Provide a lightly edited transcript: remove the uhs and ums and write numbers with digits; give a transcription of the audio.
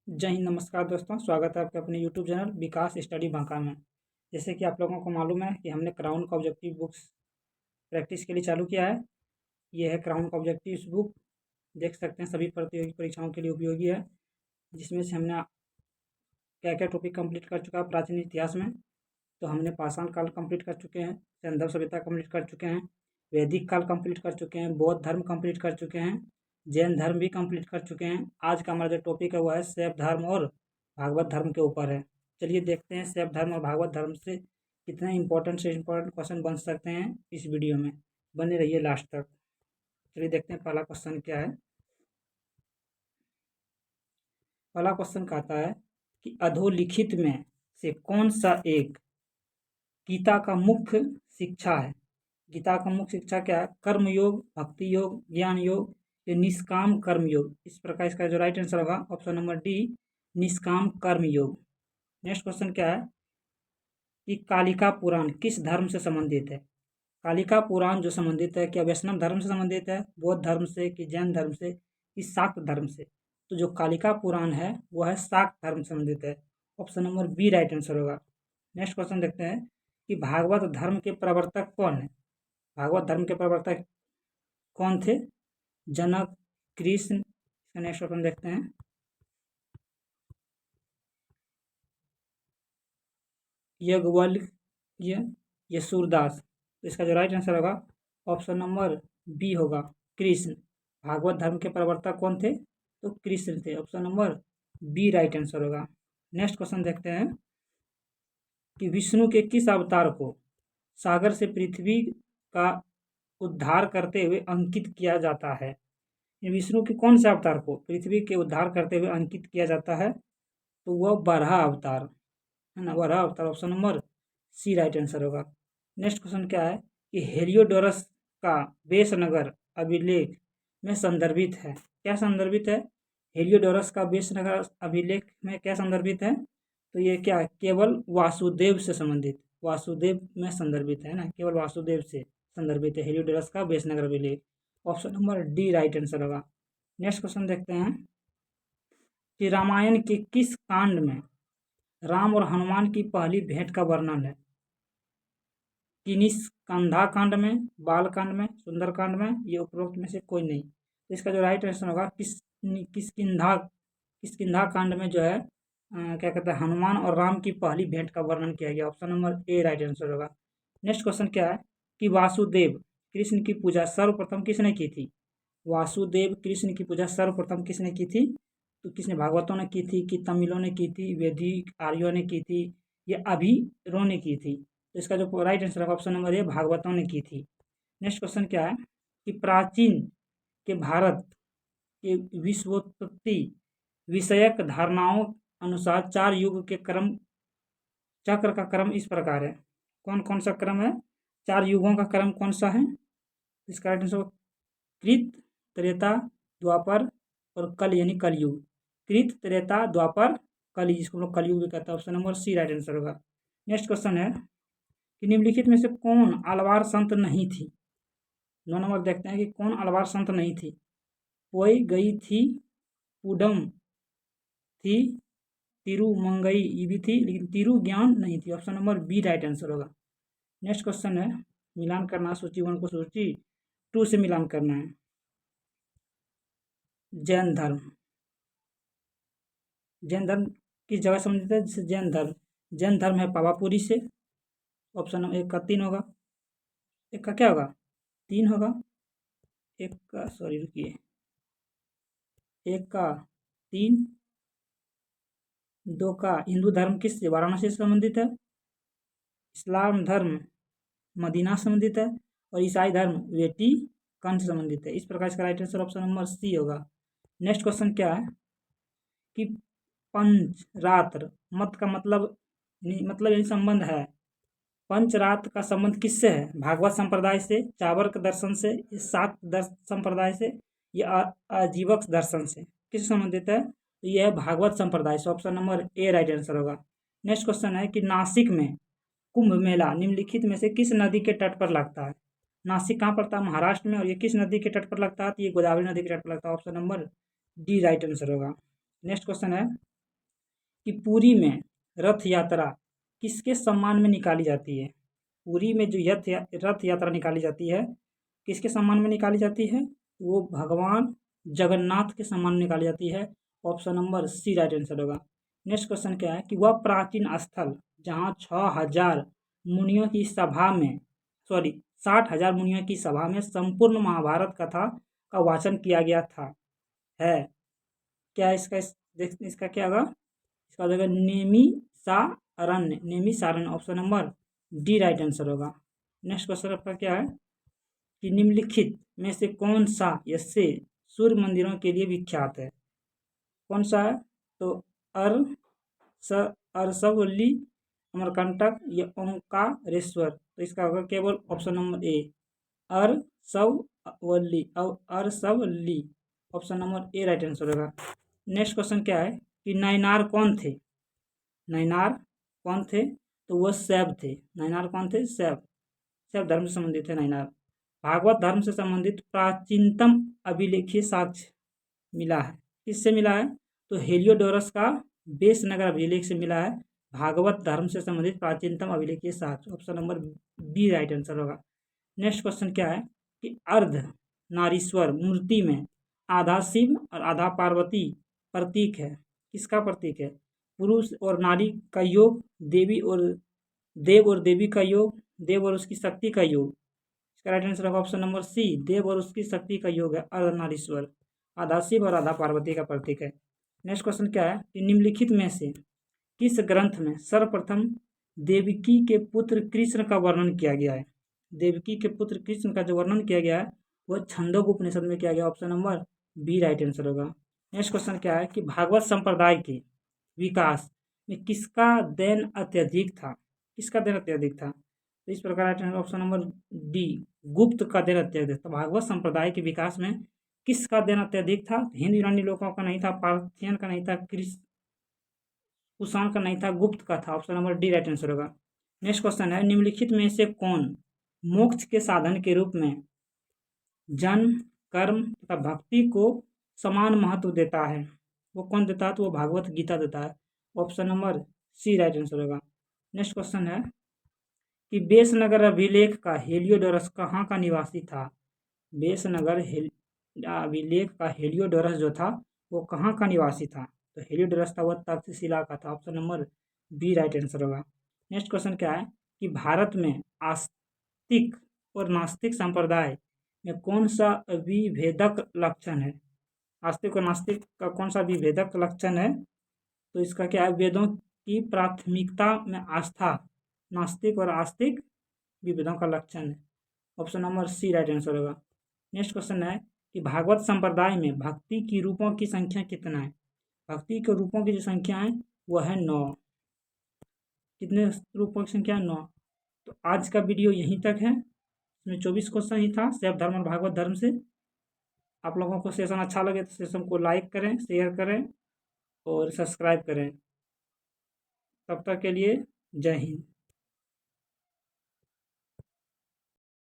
जय हिंद, नमस्कार दोस्तों। स्वागत है आपके अपने यूट्यूब चैनल विकास स्टडी बांका में। जैसे कि आप लोगों को मालूम है कि हमने क्राउन का ऑब्जेक्टिव बुक्स प्रैक्टिस के लिए चालू किया है। ये है क्राउन का ऑब्जेक्टिव बुक, देख सकते हैं सभी प्रतियोगी परीक्षाओं के लिए उपयोगी है। जिसमें से हमने क्या क्या टॉपिक कंप्लीट कर चुका है प्राचीन इतिहास में। तो हमने पाषाण काल कंप्लीट कर चुके हैं, सिंधु सभ्यता कंप्लीट कर चुके हैं, वैदिक काल कंप्लीट कर चुके हैं, बौद्ध धर्म कंप्लीट कर चुके हैं, जैन धर्म भी कंप्लीट कर चुके हैं। आज का हमारा जो टॉपिक है वो है शैव धर्म और भागवत धर्म के ऊपर है। चलिए देखते हैं शैव धर्म और भागवत धर्म से कितने इंपॉर्टेंट से इंपॉर्टेंट क्वेश्चन बन सकते हैं इस वीडियो में। बने रहिए लास्ट तक। चलिए देखते हैं पहला क्वेश्चन क्या है। पहला क्वेश्चन कहता है कि अधोलिखित में से कौन सा एक गीता का मुख्य शिक्षा है। गीता का मुख्य शिक्षा क्या है? कर्म योग, भक्ति योग, ज्ञान योग या निष्काम कर्म योग। इस प्रकार इसका जो राइट आंसर होगा ऑप्शन नंबर डी, निष्काम कर्म योग। नेक्स्ट क्वेश्चन क्या है कि कालिका पुराण किस धर्म से संबंधित है। कालिका पुराण जो संबंधित है, क्या वैष्णव धर्म से संबंधित है, बौद्ध धर्म से, कि जैन धर्म से, कि शाक्त धर्म से। तो जो कालिका पुराण है वो है शाक्त धर्म से संबंधित है। Option number B right answer होगा। नेक्स्ट क्वेश्चन देखते हैं कि भागवत धर्म के प्रवर्तक कौन है। भागवत धर्म के प्रवर्तक कौन थे? जनक, कृष्ण। इसका नेक्स्ट ऑप्शन देखते हैं। याज्ञवल्क्य या सूरदास। तो इसका जो राइट आंसर होगा ऑप्शन नंबर बी होगा, कृष्ण। भागवत धर्म के प्रवर्तक कौन थे? तो कृष्ण थे। Option number B right answer होगा। नेक्स्ट क्वेश्चन देखते हैं कि विष्णु के किस अवतार को सागर से पृथ्वी का उद्धार करते हुए अंकित किया जाता है। विष्णु के कौन से अवतार को पृथ्वी के उद्धार करते हुए अंकित किया जाता है? तो वह बराह अवतार है ना, बराह अवतार। Option number C right answer होगा। नेक्स्ट क्वेश्चन क्या है कि हेलियोडोरस का बेसनगर अभिलेख में संदर्भित है। क्या संदर्भित है? हेलियोडोरस का बेसनगर अभिलेख में क्या संदर्भित है? तो ये क्या है? केवल वासुदेव से संबंधित, वासुदेव में संदर्भित है ना, केवल वासुदेव से संदर्भित है हेलियोडोरस का बेसनगर अभिलेख। Option number d right answer होगा। नेक्स्ट क्वेश्चन देखते हैं कि रामायण के किस कांड में राम और हनुमान की पहली भेंट का वर्णन है। किनिस्कंधा कांड में, बाल कांड में, सुंदर कांड में, ये उपरोक्त में से कोई नहीं। तो इसका जो राइट आंसर होगा किष्किंधा कांड में जो है क्या कहते हैं, हनुमान और राम की पहली भेंट का वर्णन किया गया। Option number a right answer होगा। नेक्स्ट क्वेश्चन क्या है कि वासुदेव कृष्ण की पूजा सर्वप्रथम किसने की थी। वासुदेव कृष्ण की पूजा सर्वप्रथम किसने की थी? तो किसने? भागवतों ने की थी, कि तमिलों ने की थी, वैदिक आर्यों ने की थी, या अभीरों ने की थी। तो इसका जो राइट आंसर है ऑप्शन नंबर ए, भागवतों ने की थी। नेक्स्ट क्वेश्चन क्या है कि प्राचीन के भारत के विश्वोत्पत्ति विषयक धारणाओं अनुसार चार युग के क्रम, चक्र का क्रम इस प्रकार है। कौन कौन सा क्रम है? चार युगों का क्रम कौन सा है? इसका राइट आंसर कृत, त्रेता, द्वापर और कल यानी कलयुग। कृत, त्रेता, द्वापर, कल, जिसको हम लोग कलयुग भी कहते हैं। Option number C right answer होगा। नेक्स्ट क्वेश्चन है कि निम्नलिखित में से कौन अलवार संत नहीं थी। 9 नंबर देखते हैं कि कौन अलवार संत नहीं थी। पोई गई थी, पुडम थी, तिरुमंगई ये भी थी, लेकिन तिरु ज्ञान नहीं थी। Option number B right answer होगा। नेक्स्ट क्वेश्चन है, मिलान करना, सूची 1 को सूची 2 से मिलान करना है। जैन धर्म, जैन धर्म किस जगह संबंधित है? जैसे जैन धर्म है पावापुरी से। ऑप्शन नंबर 1 का 3 होगा। 1 का क्या होगा? 3 होगा। 1 का, सॉरी रुकिए, 1 का 3, 2 का हिंदू धर्म किससे? वाराणसी से संबंधित है। इस्लाम धर्म मदीना से संबंधित है। और ईसाई धर्म वेटिकन से संबंधित है। इस प्रकार इसका right answer option number c होगा। नेक्स्ट क्वेश्चन क्या है कि पंचरात्र मत का मतलब यही संबंध है। पंचरात्र का संबंध किससे है? भागवत संप्रदाय से, चावर्क दर्शन से, शाक्त संप्रदाय से, या आजीवक दर्शन से। किससे संबंधित है? तो यह है भागवत संप्रदाय से। Option number a right answer होगा। नेक्स्ट क्वेश्चन है कि नासिक में कुंभ मेला निम्नलिखित में से किस नदी के तट पर लगता है। नासिक कहाँ पड़ता है? महाराष्ट्र में। और ये किस नदी के तट पर लगता है? तो ये गोदावरी नदी के तट पर लगता है। Option number d right answer होगा। नेक्स्ट क्वेश्चन है कि पुरी में रथ यात्रा किसके सम्मान में निकाली जाती है? पुरी में जो रथ यात्रा निकाली जाती है किसके सम्मान में निकाली जाती है? वो भगवान जगन्नाथ के सम्मान में निकाली जाती है। Option number C right answer होगा। नेक्स्ट क्वेश्चन क्या है कि वह प्राचीन स्थल जहाँ 6,000 मुनियों की सभा में 60,000 मुनियों की सभा में संपूर्ण महाभारत कथा का वाचन किया गया था है क्या? इसका क्या होगा? इसका हो जाएगा Naimisaranya. Option number d right answer होगा। नेक्स्ट क्वेश्चन आपका क्या है कि निम्नलिखित में से कौन सा इससे सूर्य मंदिरों के लिए विख्यात है? कौन सा है? तो अरसवल्ली, अमरकंटक या ओंकारेश्वर। तो इसका होगा केवल option number a Arasavalli. Option number a right answer होगा। नेक्स्ट क्वेश्चन क्या है कि नयनार कौन थे? तो वह शैव थे। नयनार कौन थे? शैव धर्म से संबंधित है नयनार। भागवत धर्म से संबंधित प्राचीनतम अभिलेखीय साक्ष्य मिला है किससे मिला है? तो हेलियोडोरस का बेसनगर अभिलेख से मिला है भागवत धर्म से संबंधित प्राचीनतम अभिलेखीय साक्ष्य। Option number B right answer होगा। नेक्स्ट क्वेश्चन क्या है कि अर्ध नारीश्वर मूर्ति में आधा शिव और आधा पार्वती प्रतीक है। किसका प्रतीक है? पुरुष और नारी का योग, देव और देवी का योग, देव और उसकी शक्ति का योग। इसका राइट आंसर होगा ऑप्शन नंबर सी, देव और उसकी शक्ति का योग है अर्धनारीश्वर। आधा शिव और आधा पार्वती का प्रतीक है। नेक्स्ट क्वेश्चन क्या है कि निम्नलिखित में से किस ग्रंथ में सर्वप्रथम देवकी के पुत्र कृष्ण का वर्णन किया गया है? देवकी के पुत्र कृष्ण का जो वर्णन किया गया है वह छंदोग उपनिषद में किया गया। Option number B right answer होगा। नेक्स्ट क्वेश्चन क्या है कि भागवत संप्रदाय के विकास में किसका देन अत्यधिक था? तो इस प्रकार ऑप्शन नंबर डी गुप्त का देन अत्यधिक था। भागवत संप्रदाय के विकास में किसका देन अत्यधिक था? हिंद यूनानी लोगों का नहीं था, पार्थियन का नहीं था, कुषाण का नहीं था, गुप्त का था। Option number d right answer होगा। नेक्स्ट क्वेश्चन है निम्नलिखित में से कौन मोक्ष के साधन के रूप में जन्म, कर्म तथा भक्ति को समान महत्व देता है? वो कौन देता है? तो वो भागवत गीता देता है। Option number C right answer होगा। नेक्स्ट क्वेश्चन है कि बेसनगर अभिलेख का हेलियोडोरस कहाँ का निवासी था? बेसनगर अभिलेख का हेलियोडोरस जो था वो कहाँ का निवासी था? तो हेलियोडोरस था वह तक्षशिला का था। Option number B right answer होगा। नेक्स्ट क्वेश्चन क्या है कि भारत में आस्तिक और नास्तिक संप्रदाय में कौन सा विभेदक लक्षण है? आस्तिक और नास्तिक का कौन सा विभेदक लक्षण है? तो इसका क्या है? वेदों की प्राथमिकता में आस्था नास्तिक और आस्तिक विभेदों का लक्षण है। Option number C right answer होगा। नेक्स्ट क्वेश्चन है कि भागवत संप्रदाय में भक्ति की रूपों की संख्या कितना है? भक्ति के रूपों की जो संख्या है वह है 9। कितने रूपों की संख्या? 9। तो आज का वीडियो यहीं तक है। इसमें 24 क्वेश्चन ही था शैव धर्म और भागवत धर्म से। आप लोगों को सेशन अच्छा लगे तो सेशन को लाइक करें, शेयर करें और सब्सक्राइब करें। तब तक के लिए जय हिंद।